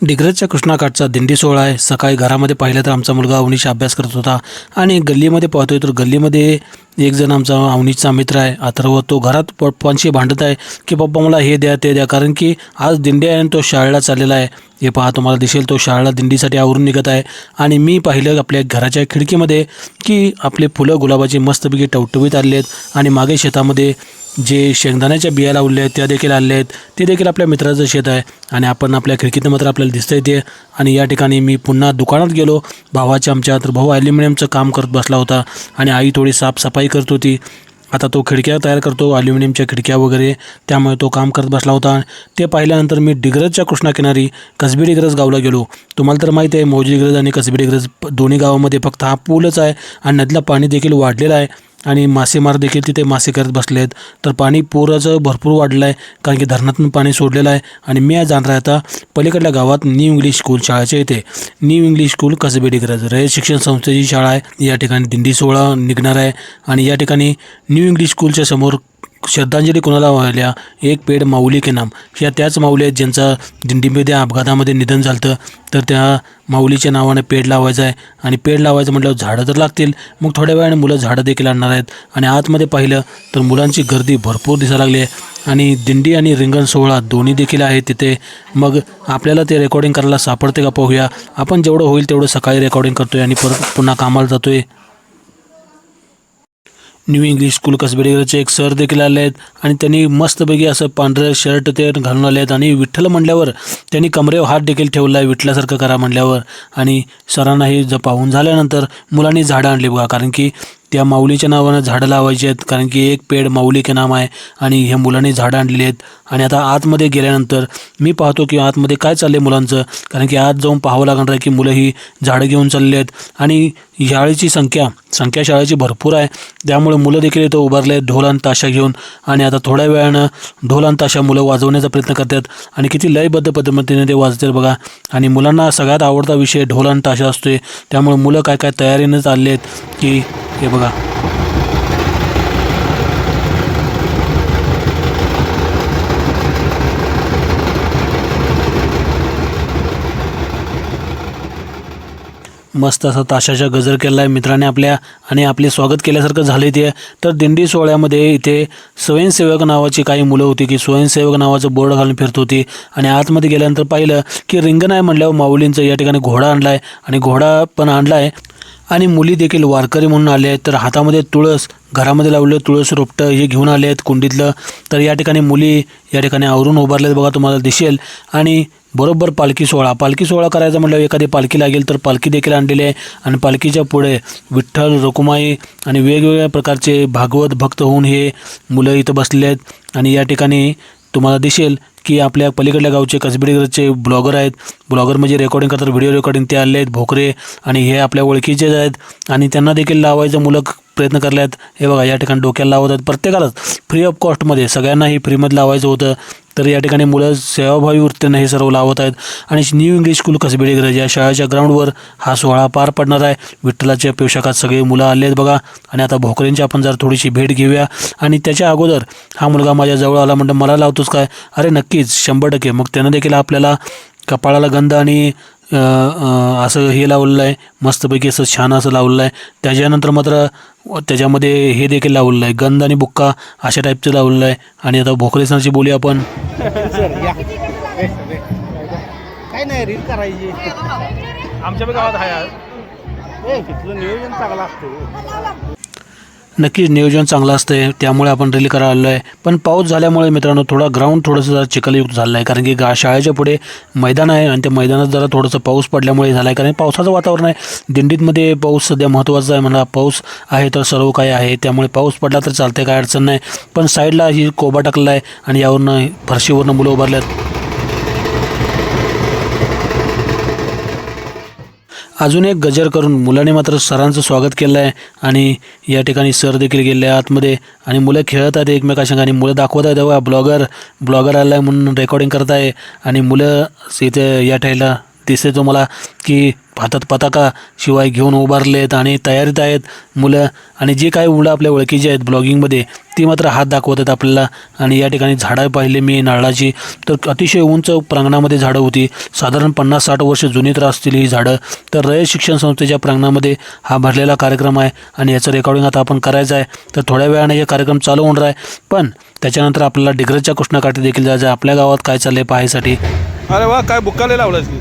डिग्रजच्या कृष्णाकाठचा दिंडी सोहळा आहे. सकाळी घरामध्ये पाहिलं तर आमचा मुलगा अवनीश अभ्यास करत होता आणि गल्लीमध्ये पाहतोय तर गल्लीमध्ये एक जण आमचा अवनीशचा मित्र आहे अथर्व, तो घरात पप्पांशी भांडत आहे की पप्पा मला हे द्या ते द्या, कारण की आज दिंडी आहे आणि तो शाळेला चाललेला आहे. हे पहा, तुम्हाला दिसेल तो शाळेला दिंडीसाठी आवरून निघत आहे. आणि मी पाहिलं आपल्या घराच्या खिडकीमध्ये की आपले फुलं गुलाबाची मस्तपैकी टवटवीत आलेले आहेत आणि मागे शेतामध्ये जे शेंगदाण्याच्या बिया लावल्या आहेत त्या देखील आलेल्या आहेत. ते देखील आपल्या मित्राचं शेत आहे आणि आपण आपल्या खिडकीतनं मात्र आपल्याला दिसतंय ते. आणि या ठिकाणी मी पुन्हा दुकानात गेलो भावाच्या आमच्या, तर भाऊ ॲल्युमिनियमचं काम करत बसला होता आणि आई थोडी साफसफाई करत होती. आता तो खिडक्या तयार करतो, ॲल्युमिनियमच्या खिडक्या वगैरे, त्यामुळे तो काम करत बसला होता. ते पाहिल्यानंतर मी डिग्रजच्या कृष्णाकिनारी कसबी डिग्रज गावला गेलो. तुम्हाला तर माहिती आहे मौजी डिग्रज आणि कसबी डिग्रज दोन्ही गावामध्ये फक्त हा पूलच आहे आणि नदीला पाणी देखील वाढलेलं आहे आणि मासेमार देखील तिथे मासे करत बसले आहेत. तर पाणी पुराचं भरपूर वाढलं आहे कारण की धरणातून पाणी सोडलेलं आहे. आणि मी आज जाणार आहे आता पलीकडल्या गावात न्यू इंग्लिश स्कूल शाळेच्या इथे. New English school Kasbe Digraj रयत शिक्षण संस्थेची शाळा आहे. या ठिकाणी दिंडी सोहळा निघणार आहे आणि या ठिकाणी न्यू इंग्लिश स्कूलच्या समोर श्रद्धांजली कोणाला वाहिल्या, एक पेड माऊली के नाम, ह्या त्याच माऊली आहेत ज्यांचा दिंडीमध्ये अपघातामध्ये निधन झालं. तर त्या माऊलीच्या नावाने पेड लावायचं आहे आणि पेड लावायचं म्हटल्यावर झाडं तर लागतील. मग थोड्या वेळाने मुलं झाडं देखील आणणार आहेत. आणि आतमध्ये पाहिलं तर मुलांची गर्दी भरपूर दिसायला लागली आहे आणि दिंडी आणि रिंगण सोहळा दोन्ही देखील आहे तिथे. मग आपल्याला ते रेकॉर्डिंग करायला सापडते का पाहूया. आपण जेवढं होईल तेवढं सकाळी रेकॉर्डिंग करतोय आणि परत पुन्हा कामाला जातोय. न्यू इंग्लिश स्कूल कसबे डिग्रजचे एक सर देखील आले आहेत आणि त्यांनी मस्तपैकी असं पांढरं शर्ट ते घालून आले आहेत आणि विठ्ठल म्हणल्यावर त्यांनी कमरेवर हात देखील ठेवला आहे विठ्ठलासारखं करा म्हणल्यावर. आणि सरांनाही पाहून झाल्यानंतर मुलांनी झाडं आणली बघा, कारण की त्या माऊलीच्या नावानं झाडं लावायची आहेत, कारण की एक पेड माऊली के नाम आहे. आणि हे मुलांनी झाडं आणलेली आहेत. आणि आता आतमध्ये गेल्यानंतर मी पाहतो की आतमध्ये काय चाललं आहे मुलांचं, कारण की आत जाऊन पाहावं लागणार आहे की मुलं ही झाडं घेऊन चालली आहेत. आणि शाळेची संख्या शाळेची भरपूर आहे, त्यामुळे मुलं देखील इथं उभारले आहेत ढोल आणि ताशा घेऊन. आणि आता थोड्या वेळानं ढोल आणि ताशा मुलं वाजवण्याचा प्रयत्न करतात आणि किती लयबद्ध पद्धतीने ते वाजतात बघा. आणि मुलांना सगळ्यात आवडता विषय ढोल आणि ताशा असतोय, त्यामुळे मुलं काय काय तयारीनं चालले आहेत की हे बघा. मस्त असा ताशाचा गजर केला आहे मित्राने आपल्या आणि आपले स्वागत केल्यासारखं झाले ते. तर दिंडी सोहळ्यामध्ये इथे स्वयंसेवक नावाची काही मुलं होती की स्वयंसेवक नावाचं बोर्ड घालून फिरत होती. आणि आतमध्ये गेल्यानंतर पाहिलं की रिंगण आहे म्हणल्यावर माऊलींचं या ठिकाणी घोडा आणला आहे आणि घोडा पण आणला आहे. आणि मुली देखील वारकरी म्हणून आले आहेत. तर हातामध्ये तुळस, घरामध्ये लावलेलं तुळस रोपटं हे घेऊन आले आहेत कुंडीतलं. तर या ठिकाणी मुली या ठिकाणी आवरून उभारलेत बघा, तुम्हाला दिसेल. आणि बरोबर पालखी सोहळा करायचा म्हटल्यावर एखादी पालखी लागेल, तर पालखी देखील आणलेली आहे. आणि पालखीच्या पुढे विठ्ठल, रखुमाई आणि वेगवेगळ्या प्रकारचे भागवत भक्त होऊन हे मुलं इथं बसलेले आहेत. आणि या ठिकाणी तुम्हाला दिसेल की आपल्या पलीकडल्या गावचे कसबे डिग्रजचे ब्लॉगर आहेत. ब्लॉगर म्हणजे रेकॉर्डिंग करतात, व्हिडिओ रेकॉर्डिंग, ते आले आहेत भोकरे. आणि हे आपल्या ओळखीचेच आहेत आणि त्यांना देखील लावायचं मुलं प्रयत्न करले आहेत. हे बघा या ठिकाणी डोक्याला लावत आहेत, प्रत्येकालाच फ्री ऑफ कॉस्टमध्ये सगळ्यांनाही फ्रीमध्ये लावायचं होतं. तर या ठिकाणी मुलं सेवाभावी वृत्तीनं हे सर्व लावत आहेत. आणि new English school Kasbe Digraj या शाळेच्या ग्राउंडवर हा सोहळा पार पडणार आहे. विठ्ठलाच्या पोशाखात सगळे मुलं आले आहेत बघा. आणि आता भोकरेंची आपण जर थोडीशी भेट घेऊया. आणि त्याच्या अगोदर हा मुलगा माझ्या जवळ आला, म्हणतं मला लावतोस काय? अरे नक्कीच 100%. मग त्यानं देखील आपल्याला कपाळाला गंध आणि असं हे लावलेलं आहे, मस्तपैकी असं छान असं लावलेलं आहे. त्याच्यानंतर मात्र त्याच्यामध्ये हे देखील लावलेलं आहे, गंध आणि बुक्का अशा टाईपचं लावलेलं आहे. आणि आता भोकरे सरांची बोलूया आपण. काय नाही रील करायची आमच्या गावात आहे, तिथलं नियोजन चांगलं असतं. नक्कीच नियोजन चांगलं असतं, त्यामुळे आपण रील करायला आलो आहे. पण पाऊस झाल्यामुळे मित्रांनो थोडा ग्राउंड थोडंसं जरा चिखलयुक्त झालं आहे, कारण की शाळेच्या पुढे मैदान आहे आणि त्या मैदानात जरा थोडंसं पाऊस पडल्यामुळे झालं आहे. कारण पावसाचं वातावरण आहे, दिंडीतमध्ये पाऊस सध्या महत्त्वाचा आहे म्हणा. पाऊस आहे तर सर्व काही आहे, त्यामुळे पाऊस पडला तर चालते, काय अडचण नाही. पण साईडला ही कोबा टाकला आहे आणि यावरनं फरशीवरनं मुलं उभारल्यात. अजून एक गजर करून मुलांनी मात्र सरांचं स्वागत केलं आहे. आणि या ठिकाणी सर देखील गेले आहे आतमध्ये आणि मुलं खेळत आहेत एकमेकांसंग. आणि मुलं दाखवत आहेत तेव्हा ब्लॉगर आला आहे म्हणून रेकॉर्डिंग करत आहे. आणि मुलं इथे या टाईला दिसते तुम्हाला की हातात पताका शिवाय घेऊन उभारलेत आणि तयारीत आहेत मुलं. आणि जे काही मुलं आपल्या ओळखीची आहेत ब्लॉगिंगमध्ये ती मात्र हात दाखवत आहेत आपल्याला. आणि या ठिकाणी झाडं पाहिले मी नारळाची, तर अतिशय उंच प्रांगणामध्ये झाडं होती. साधारण 50-60 वर्ष जुनी तर असतील ही झाडं. तर रयत शिक्षण संस्थेच्या प्रांगणामध्ये हा भरलेला कार्यक्रम आहे आणि याचं रेकॉर्डिंग आता आपण करायचं आहे. तर थोड्या वेळाने हे कार्यक्रम चालू होणार आहे, पण त्याच्यानंतर आपल्याला डिग्रजच्या कृष्णाकाठी देखील जायचं आहे आपल्या गावात काय चाललंय पाहायसाठी. अरे वा, काय बुक्काले लावलंस की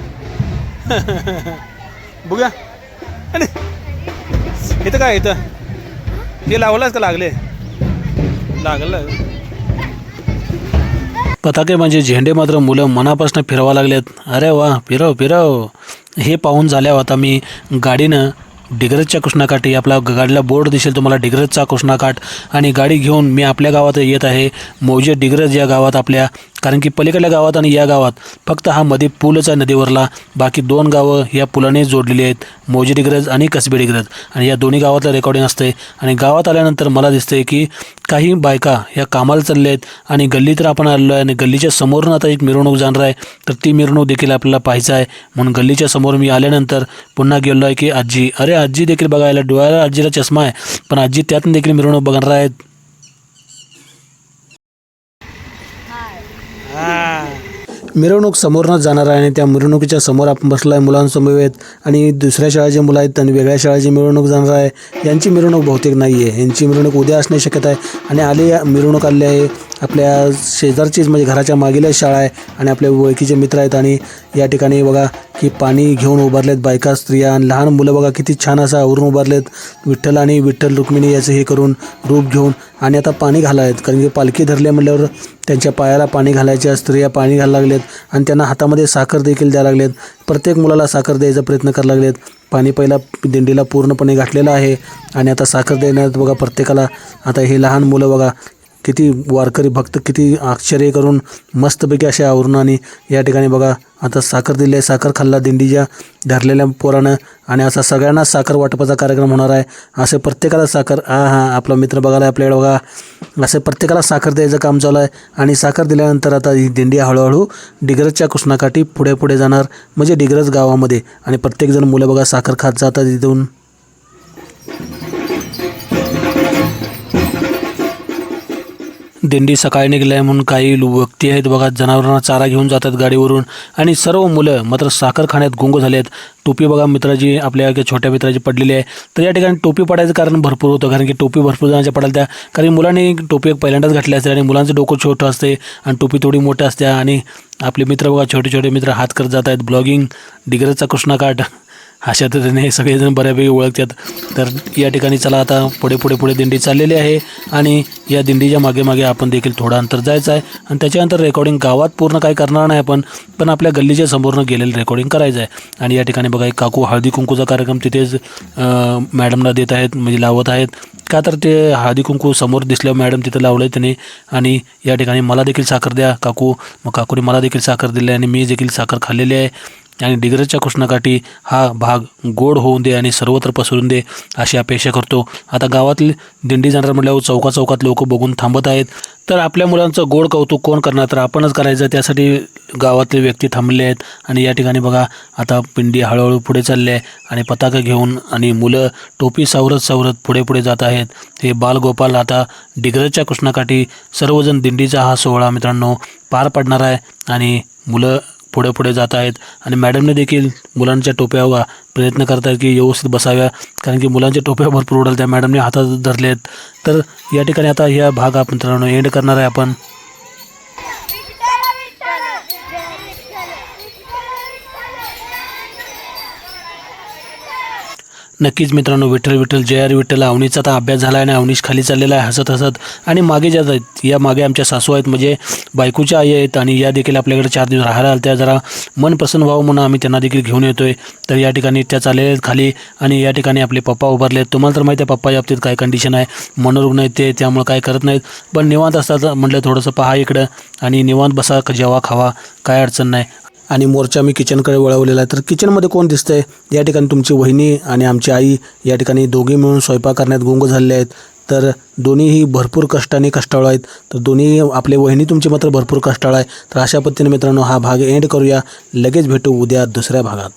बघूया. आणि इथं काय इथं हे लावलंच का? लागलं पताके म्हणजे झेंडे मात्र मुलं मनापासून फिरवा लागलेत. अरे वा, फिरव फिरव. हे पाहून झाल्यावर आता मी गाडीनं डिग्रजच्या कृष्णाकाठी, आपला गाडीला बोर्ड दिसेल तुम्हाला डिग्रजचा कृष्णाकाठ, आणि गाडी घेऊन मी आपल्या गावात येत आहे. मौजे डिग्रज या गावात आपल्या, कारण की पलीकडल्या गावात आणि या गावात फक्त हा मध्ये पूलच आहे नदीवरला. बाकी 2 गावं या पुलाने जोडलेली आहेत, मौजे डिग्रज आणि कसबे डिग्रज. आणि या दोन्ही गावातलं रेकॉर्डिंग असते. आणि गावात आल्यानंतर मला दिसतंय की काही बायका ह्या कामाला चालल्या आहेत आणि गल्ली तर आपण आलेलो आहे आणि गल्लीच्या समोरून आता एक मिरवणूक जाणार आहे. तर ती मिरवणूक देखील आपल्याला पाहायचं आहे. म्हणून गल्लीच्या समोर मी आल्यानंतर पुन्हा गेलो आहे की आजी, अरे आजी देखील बघायला, डोळ्याला आजीला चष्मा आहे पण आजी त्यातून देखील मिरवणूक बघणार आहेत. मिरवणूक समोरनंच जाणार आहे आणि त्या मिरवणुकीच्या समोर आपण बसलो आहे मुलांसमवेत. आणि दुसऱ्या शाळेचे मुलं आहेत आणि वेगळ्या शाळेची मिरवणूक जाणार आहे. यांची मिरवणूक बहुतेक नाही आहे, यांची मिरवणूक उद्या असण्याची शक्यता आहे. आणि मिरवणूक आली आहे आपल्या शेजारचीच, म्हणजे घराच्या मागील शाळा आहे आणि आपले ओळखीचे मित्र आहेत. आणि या ठिकाणी बघा की पाणी घेऊन उभारलेत बायका, स्त्रिया आणि लहान मुलं बघा किती छान असं आवरून उभारलेत. विठ्ठल आणि विठ्ठल रुक्मिणी याचं हे करून रूप घेऊन. आणि आता पाणी घालायत, कारण की पालखी धरले म्हटल्यावर त्यांच्या पायाला पाणी घालायच्या, स्त्रिया पाणी घालायला लागलेत आणि त्यांना हातामध्ये साखर देखील द्यायला लागलेत. प्रत्येक मुलाला साखर द्यायचा प्रयत्न करायला लागलेत. पाणी पहिला दिंडीला पूर्णपणे घातलेलं आहे आणि आता साखर देण्यात बघा प्रत्येकाला. आता हे लहान मुलं बघा किती वारकरी भक्त किती आश्चर्य करून मस्तपैकी असे आवरून. आणि या ठिकाणी बघा आता साखर दिली आहे, साखर खाल्ला दिंडीच्या धरलेल्या पोरानं. आणि असा सगळ्यांना साखर वाटपाचा कार्यक्रम होणार आहे. असे प्रत्येकाला साखर, आपला मित्र बघायला आपल्याकडे बघा, असे प्रत्येकाला साखर द्यायचं काम चालू आहे. आणि साखर दिल्यानंतर आता ही दिंडी हळूहळू डिग्रजच्या कृष्णाकाठी पुढे पुढे जाणार, म्हणजे डिग्रज गावामध्ये. आणि प्रत्येकजण मुलं बघा साखर खात जातात तिथून. दिंडी सकाळी निघाली आहे म्हणून काही व्यक्ती आहेत बघा जनावरांना चारा घेऊन जातात गाडीवरून. आणि सर्व मुलं मात्र साखर खाण्यात गुंग झाले आहेत. टोपी बघा मित्राची, आपल्या छोट्या मित्राची पडलेली आहे. तर या ठिकाणी टोपी पडायचं कारण भरपूर होतं, कारण की टोपी भरपूर जणांच्या पडायला त्या, कारण मुलांनी टोपी पहिल्यांदाच घातली असते आणि मुलांचं डोकं छोटं असते आणि टोपी थोडी मोठी असते. आणि आपले मित्र बघा छोटे छोटे मित्र हात करत जात आहेत. ब्लॉगिंग डिग्रजचा कृष्णाकाठ अशा तऱ्हेने सगळेजण बऱ्यापैकी ओळखतात. तर या ठिकाणी चला आता पुढे दिंडी चाललेली आहे आणि या दिंडीच्या मागे मागे आपण देखील थोडं अंतर जायचं आहे. आणि त्याच्यानंतर रेकॉर्डिंग गावात पूर्ण काय करणार नाही आपण, पण आपल्या गल्लीच्या समोरनं गेलेलं रेकॉर्डिंग करायचं आहे. आणि या ठिकाणी बघा एक काकू हळदी कुंकूचा कार्यक्रम तिथेच मॅडमला देत आहेत, म्हणजे लावत आहेत. का तर ते हळदी कुंकू समोर दिसल्यावर मॅडम तिथं लावलं आहे त्याने. आणि या ठिकाणी मला देखील साखर द्या काकू, मग काकूने मला देखील साखर दिली आहे आणि मी देखील साखर खाल्लेली आहे. आणि डिग्रजच्या कृष्णाकाठी हा भाग गोड होऊन दे आणि सर्वत्र पसरून दे अशी अपेक्षा करतो. आता गावातली दिंडी जाणार म्हटल्यावर चौकात लोक बघून थांबत आहेत. तर आपल्या मुलांचं गोड कौतुक कोण करणार, तर आपणच करायचं. त्यासाठी गावातले व्यक्ती थांबले आहेत. आणि या ठिकाणी बघा आता पिंडी हळूहळू पुढे चालले आहे आणि पताका घेऊन आणि मुलं टोपी सावरत पुढे जात आहेत. हे बालगोपाल आता डिग्रजच्या कृष्णाकाठी सर्वजण दिंडीचा हा सोहळा मित्रांनो पार पडणार आहे. आणि मुलं पुढे जात आहेत आणि मॅडमने देखील मुलांच्या टोप्या प्रयत्न करत आहेत की व्यवस्थित बसाव्या, कारण की मुलांच्या टोप्या भरपूर उडाल त्या मॅडमने हातात धरले आहेत. तर या ठिकाणी आता ह्या भाग आपण मित्रांनो एंड करणार आहे आपण. नक्कीच मित्रांनो, विठ्ठल विठ्ठल जय हरी विठ्ठल. अवनीचा आता अभ्यास झाला आहे आणि अवनीश खाली चाललेला आहे हसत हसत. आणि मागे ज्या आहेत या मागे आमच्या सासू आहेत, म्हणजे बायकोच्या आई आहेत आणि या देखील आपल्याकडे 4 दिवस राहायला आल्या. त्या जरा मन प्रसन्न व्हावं म्हणून आम्ही त्यांना देखील घेऊन येतो आहे. तर या ठिकाणी त्या चाललेल्या आहेत खाली. आणि या ठिकाणी आपले पप्पा उभारले आहेत. तुम्हाला तर माहिती आहे पप्पाच्या बाबतीत काय कंडिशन आहे, मनोरुग्ण आहेत ते, त्यामुळे काय करत नाहीत. पण निवांत असतात म्हटलं थोडंसं पहा इकडं आणि निवांत बसा, जेवा खावा, काय अडचण नाही. आणि मोर्चा मी किचनकडे वळवलेला आहे. तर किचनमध्ये कोण दिसतंय, या ठिकाणी तुमची वहिनी आणि आमची आई या ठिकाणी दोघे मिळून स्वयंपाक करण्यात गुंग झालेले आहेत. तर दोन्हीही भरपूर कष्टाळू आहेत. तर दोन्ही आपले वहिनी तुमची मात्र भरपूर कष्टाळू आहे. तर अशा पद्धतीने मित्रांनो हा भाग एंड करूया. लगेच भेटू उद्या दुसऱ्या भागात.